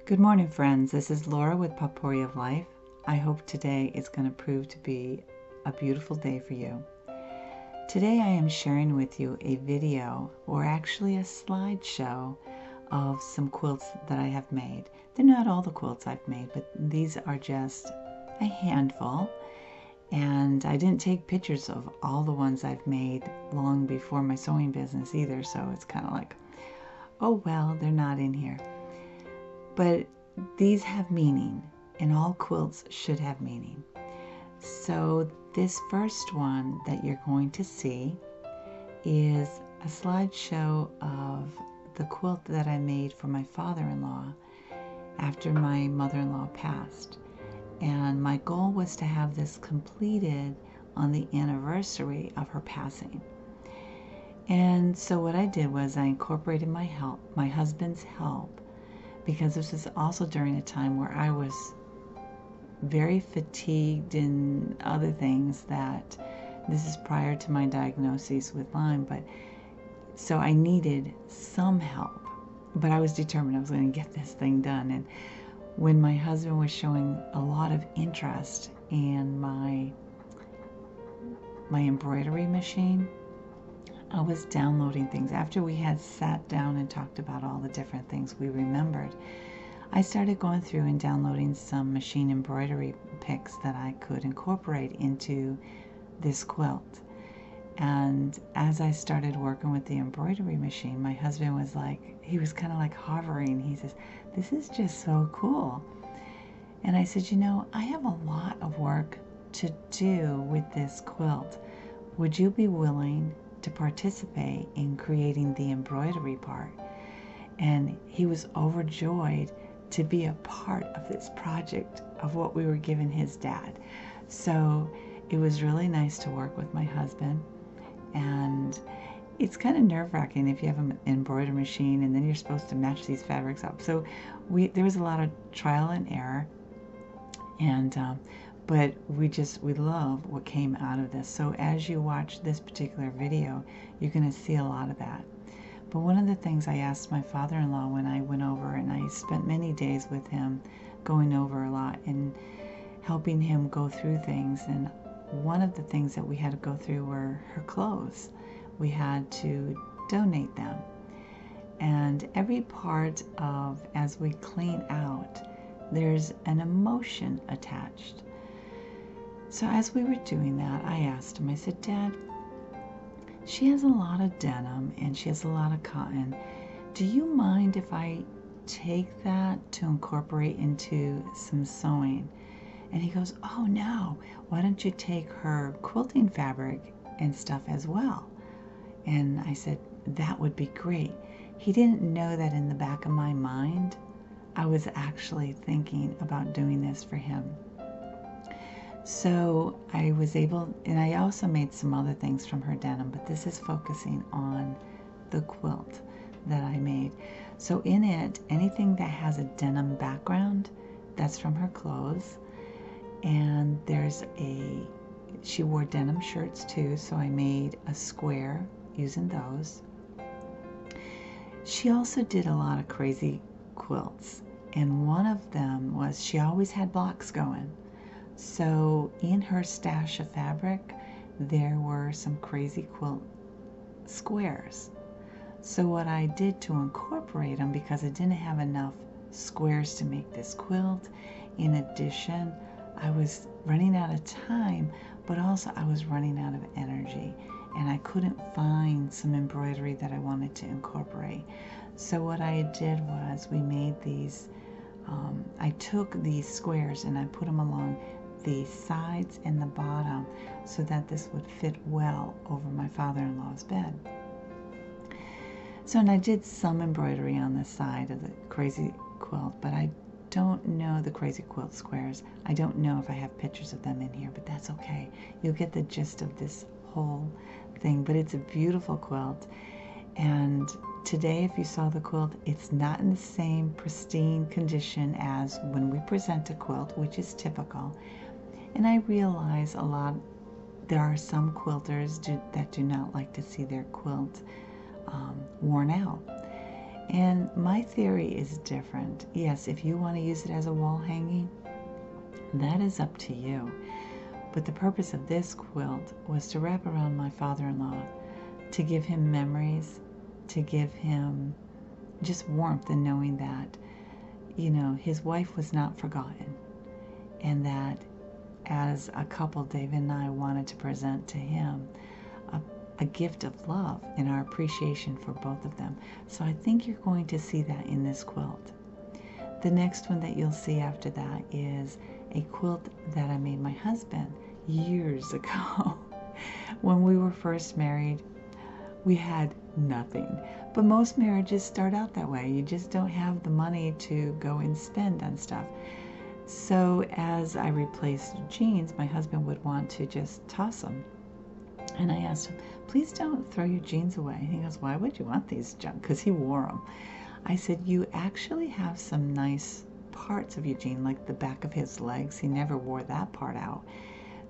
Good morning, friends. This is Laura with Potpourri of Life. I hope today is going to prove to be a beautiful day for you. Today I am sharing with you a video, or actually a slideshow, of some quilts that I have made. They're not all the quilts I've made, but these are just a handful. And I didn't take pictures of all the ones I've made long before my sewing business either, so it's kind of like, oh well, they're not in here. But these have meaning, and all quilts should have meaning. So this first one that you're going to see is a slideshow of the quilt that I made for my father-in-law after my mother-in-law passed. And my goal was to have this completed on the anniversary of her passing. And so what I did was I incorporated my husband's help, because this is also during a time where I was very fatigued and other things. That this is prior to my diagnosis with Lyme, but so I needed some help, but I was determined I was going to get this thing done. And when my husband was showing a lot of interest in my embroidery machine, I was downloading things. After we had sat down and talked about all the different things we remembered, I started going through and downloading some machine embroidery pics that I could incorporate into this quilt. And as I started working with the embroidery machine, my husband was like, he was kind of like hovering. He says, "This is just so cool." And I said, you know, I have a lot of work to do with this quilt. Would you be willing to participate in creating the embroidery part? And he was overjoyed to be a part of this project of what we were giving his dad. So it was really nice to work with my husband. And it's kind of nerve-wracking if you have an embroidery machine and then you're supposed to match these fabrics up. So there was a lot of trial and error, and but we love what came out of this. So as you watch this particular video, you're going to see a lot of that. But one of the things I asked my father-in-law when I went over, and I spent many days with him going over a lot and helping him go through things, and one of the things that we had to go through were her clothes. We had to donate them. And every part of, as we clean out, there's an emotion attached. So as we were doing that, I asked him, I said, "Dad, she has a lot of denim and she has a lot of cotton. Do you mind if I take that to incorporate into some sewing?" And he goes, "Oh no, why don't you take her quilting fabric and stuff as well?" And I said, "That would be great." He didn't know that in the back of my mind, I was actually thinking about doing this for him. So I was able, and I also made some other things from her denim, but this is focusing on the quilt that I made. So in it, anything that has a denim background, that's from her clothes. And she wore denim shirts too, so I made a square using those. She also did a lot of crazy quilts, and one of them was she always had blocks going. So in her stash of fabric, there were some crazy quilt squares. So what I did to incorporate them, because I didn't have enough squares to make this quilt, in addition, I was running out of time, but also I was running out of energy, and I couldn't find some embroidery that I wanted to incorporate. So what I did was we made these, I took these squares and I put them along the sides and the bottom so that this would fit well over my father-in-law's bed. So, and I did some embroidery on the side of the crazy quilt, but I don't know the crazy quilt squares. I don't know if I have pictures of them in here, but that's okay. You'll get the gist of this whole thing. But it's a beautiful quilt. And today, if you saw the quilt, it's not in the same pristine condition as when we present a quilt, which is typical. And I realize there are some quilters that do not like to see their quilt worn out. And my theory is different. Yes, if you want to use it as a wall hanging, that is up to you. But the purpose of this quilt was to wrap around my father-in-law, to give him memories, to give him just warmth in knowing that, you know, his wife was not forgotten, and that as a couple, David and I wanted to present to him a gift of love and our appreciation for both of them. So I think you're going to see that in this quilt. The next one that you'll see after that is a quilt that I made my husband years ago. When we were first married, we had nothing. But most marriages start out that way. You just don't have the money to go and spend on stuff. So as I replaced jeans, my husband would want to just toss them. And I asked him, please don't throw your jeans away. And he goes, why would you want these junk? Because he wore them. I said, you actually have some nice parts of your jean, like the back of his legs. He never wore that part out.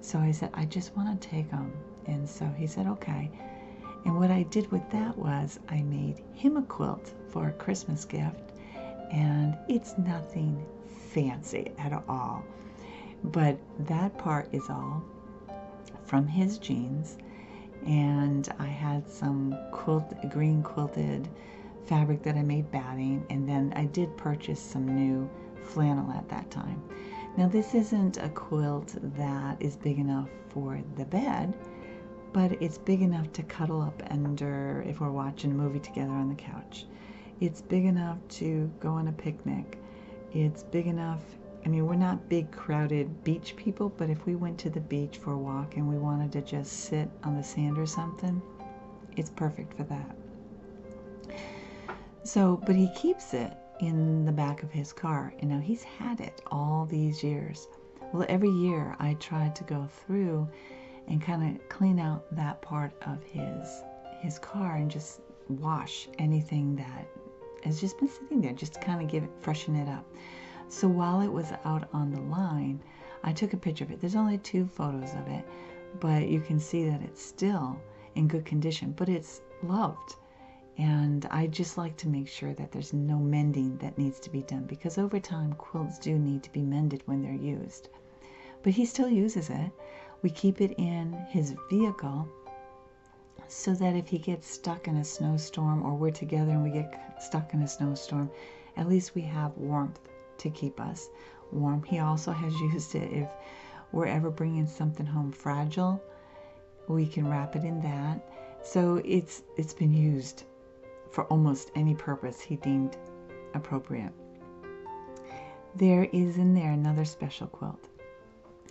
So I said, I just want to take them. And so he said, okay. And what I did with that was I made him a quilt for a Christmas gift. And it's nothing fancy at all. But that part is all from his jeans. And I had some green quilted fabric that I made batting, and then I did purchase some new flannel at that time. Now this isn't a quilt that is big enough for the bed, but it's big enough to cuddle up under if we're watching a movie together on the couch. It's big enough to go on a picnic. It's big enough, I mean, we're not big crowded beach people, but if we went to the beach for a walk and we wanted to just sit on the sand or something, it's perfect for that. So, but he keeps it in the back of his car. You know, he's had it all these years. Well, every year I try to go through and kind of clean out that part of his car and just wash anything that has just been sitting there, just to kind of freshen it up. So while it was out on the line, I took a picture of it. There's only 2 photos of it, but you can see that it's still in good condition, but it's loved. And I just like to make sure that there's no mending that needs to be done, because over time quilts do need to be mended when they're used. But he still uses it. We keep it in his vehicle so that if he gets stuck in a snowstorm, or we're together and we get stuck in a snowstorm, at least we have warmth to keep us warm. He also has used it if we're ever bringing something home fragile, we can wrap it in that. So it's been used for almost any purpose he deemed appropriate. There is in there another special quilt.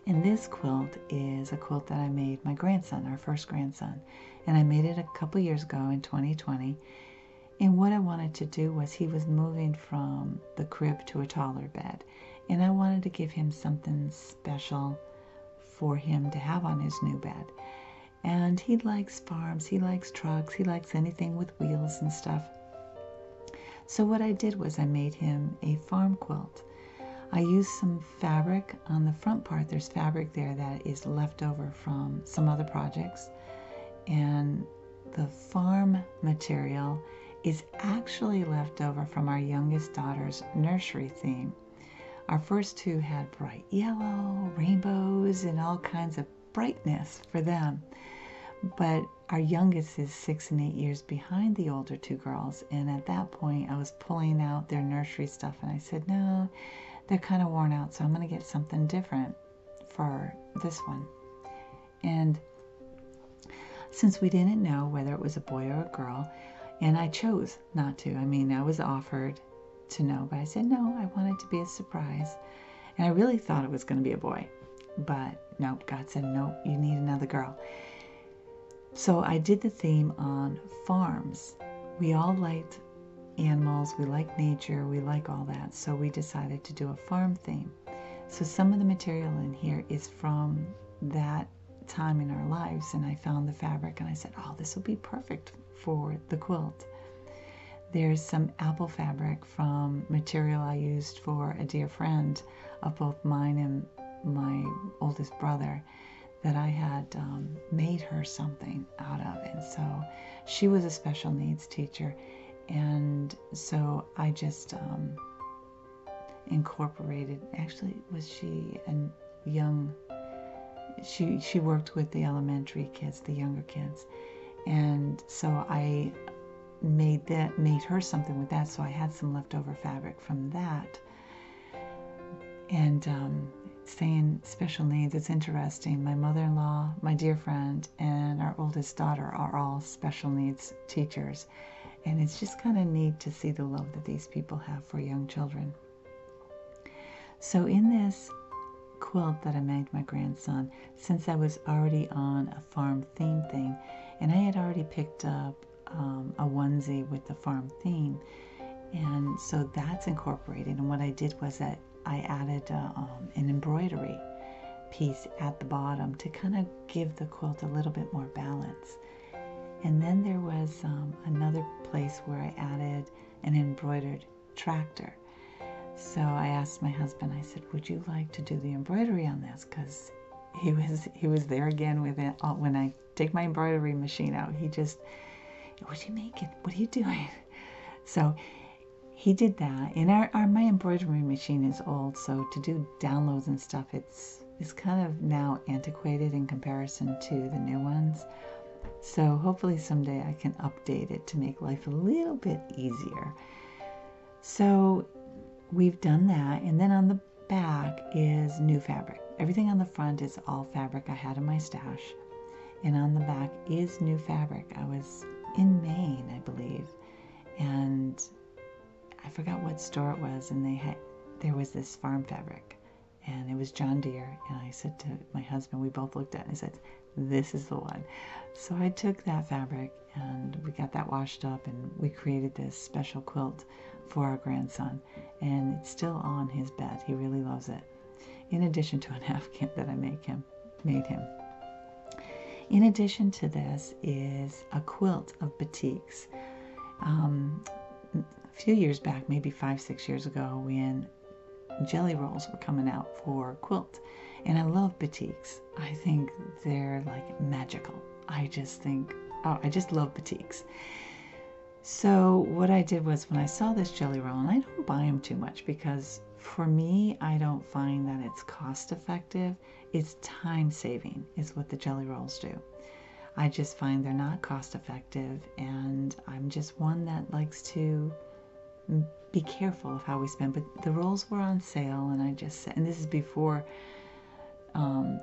And this quilt is a quilt that I made my grandson, our first grandson. And I made it a couple years ago in 2020. And what I wanted to do was, he was moving from the crib to a taller bed. And I wanted to give him something special for him to have on his new bed. And he likes farms, he likes trucks, he likes anything with wheels and stuff. So what I did was I made him a farm quilt. I used some fabric on the front part. There's fabric there that is left over from some other projects. And the farm material is actually left over from our youngest daughter's nursery theme. Our first 2 had bright yellow, rainbows, and all kinds of brightness for them. But our youngest is 6 and 8 years behind the older 2 girls. And at that point, I was pulling out their nursery stuff, and I said, no, they're kind of worn out, so I'm going to get something different for this one. And since we didn't know whether it was a boy or a girl, and I chose not to. I mean, I was offered to know, but I said no, I wanted to be a surprise. And I really thought it was going to be a boy. But nope, God said, nope, you need another girl. So I did the theme on farms. We all liked animals, we like nature, we like all that. So we decided to do a farm theme. So some of the material in here is from that time in our lives, and I found the fabric and I said, oh, this will be perfect for the quilt. There's some apple fabric from material I used for a dear friend of both mine and my oldest brother that I had made her something out of. And so she was a special needs teacher, And so I just incorporated, actually, was she a young, she worked with the elementary kids, the younger kids. And so I made her something with that. So I had some leftover fabric from that. And saying special needs, it's interesting. My mother-in-law, my dear friend, and our oldest daughter are all special needs teachers. And it's just kind of neat to see the love that these people have for young children. So in this quilt that I made my grandson, since I was already on a farm theme thing, and I had already picked up a onesie with the farm theme, and so that's incorporated. And what I did was that I added an embroidery piece at the bottom to kind of give the quilt a little bit more balance. And then there was another place where I added an embroidered tractor. So I asked my husband, I said, would you like to do the embroidery on this? Because he was there again with it. When I take my embroidery machine out, he just, what are you making? What are you doing? So he did that. And my embroidery machine is old, so to do downloads and stuff, it's kind of now antiquated in comparison to the new ones. So hopefully someday I can update it to make life a little bit easier. So we've done that, and then on the back is new fabric. Everything on the front is all fabric I had in my stash, and on the back is new fabric. I was in Maine, I believe, and I forgot what store it was, and there was this farm fabric, and it was John Deere, and I said to my husband, we both looked at it and said, this is the one. So I took that fabric and we got that washed up, and we created this special quilt for our grandson, and it's still on his bed. He really loves it, in addition to a napkin that I made him. In addition to this is a quilt of Batiks. A few years back, maybe 5-6 years ago, when jelly rolls were coming out for quilt, and I love Batiks. I think they're like magical. I just love Batiks. So what I did was, when I saw this jelly roll, and I don't buy them too much because for me, I don't find that it's cost effective. It's time saving is what the jelly rolls do. I just find they're not cost effective, and I'm just one that likes to be careful of how we spend. But the rolls were on sale, and I just said, and this is before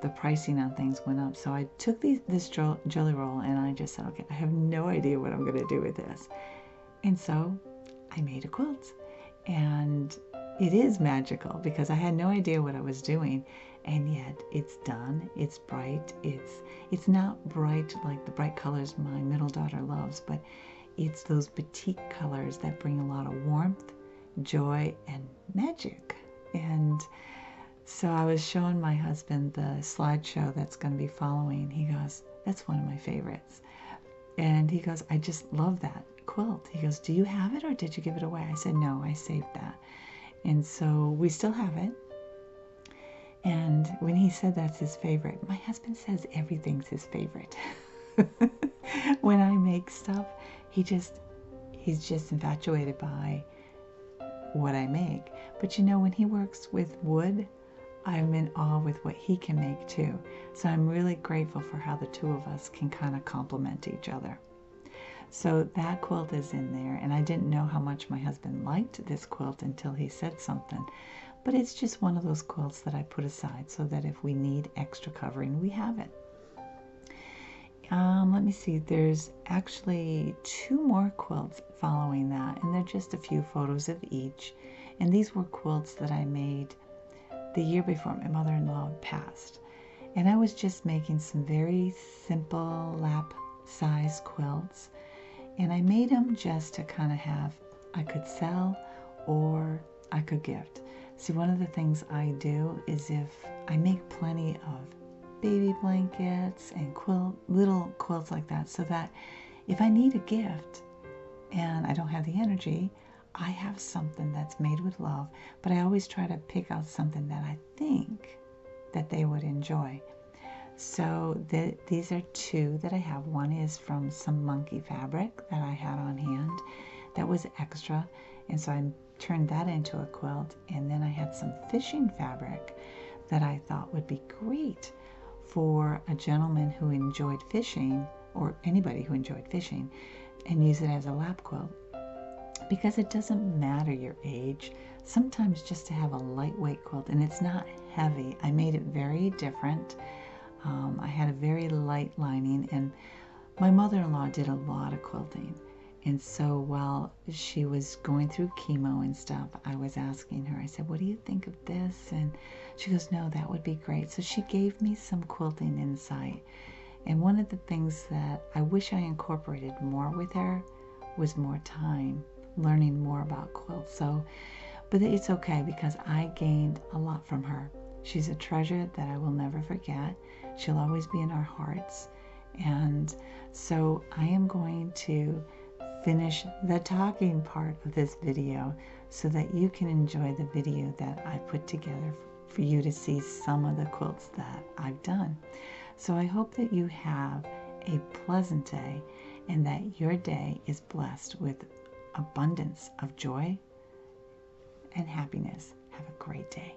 the pricing on things went up. So I took this jelly roll, and I just said, okay, I have no idea what I'm going to do with this. And so I made a quilt, and it is magical because I had no idea what I was doing, and yet it's done. It's bright. It's not bright like the bright colors my middle daughter loves, but it's those batik colors that bring a lot of warmth, joy, and magic. And so I was showing my husband the slideshow that's going to be following. He goes, that's one of my favorites. And he goes, I just love that quilt. He goes, do you have it or did you give it away? I said, no, I saved that. And so we still have it. And when he said that's his favorite, my husband says everything's his favorite. When I make stuff, he's just infatuated by what I make. But you know, when he works with wood, I'm in awe with what he can make too. So I'm really grateful for how the two of us can kind of complement each other. So that quilt is in there, and I didn't know how much my husband liked this quilt until he said something. But it's just one of those quilts that I put aside so that if we need extra covering, we have it. Let me see, there's actually 2 more quilts following that, and they're just a few photos of each. And these were quilts that I made the year before my mother-in-law passed. And I was just making some very simple lap size quilts. And I made them just to kind of have, I could sell or I could gift. See, one of the things I do is if I make plenty of baby blankets and little quilts like that, so that if I need a gift and I don't have the energy, I have something that's made with love. But I always try to pick out something that I think that they would enjoy. So these are 2 that I have. One is from some monkey fabric that I had on hand. that was extra, and so I turned that into a quilt. And then I had some fishing fabric that I thought would be great for a gentleman who enjoyed fishing, or anybody who enjoyed fishing, and use it as a lap quilt. Because it doesn't matter your age, sometimes just to have a lightweight quilt, and it's not heavy. I made it very different. I had a very light lining, and my mother-in-law did a lot of quilting. And so while she was going through chemo and stuff, I was asking her, I said, what do you think of this? And she goes, no, that would be great. So she gave me some quilting insight. And one of the things that I wish I incorporated more with her was more time, learning more about quilts. So, but it's okay because I gained a lot from her. She's a treasure that I will never forget. She'll always be in our hearts. And so I am going to finish the talking part of this video so that you can enjoy the video that I put together for you to see some of the quilts that I've done. So I hope that you have a pleasant day and that your day is blessed with abundance of joy and happiness. Have a great day.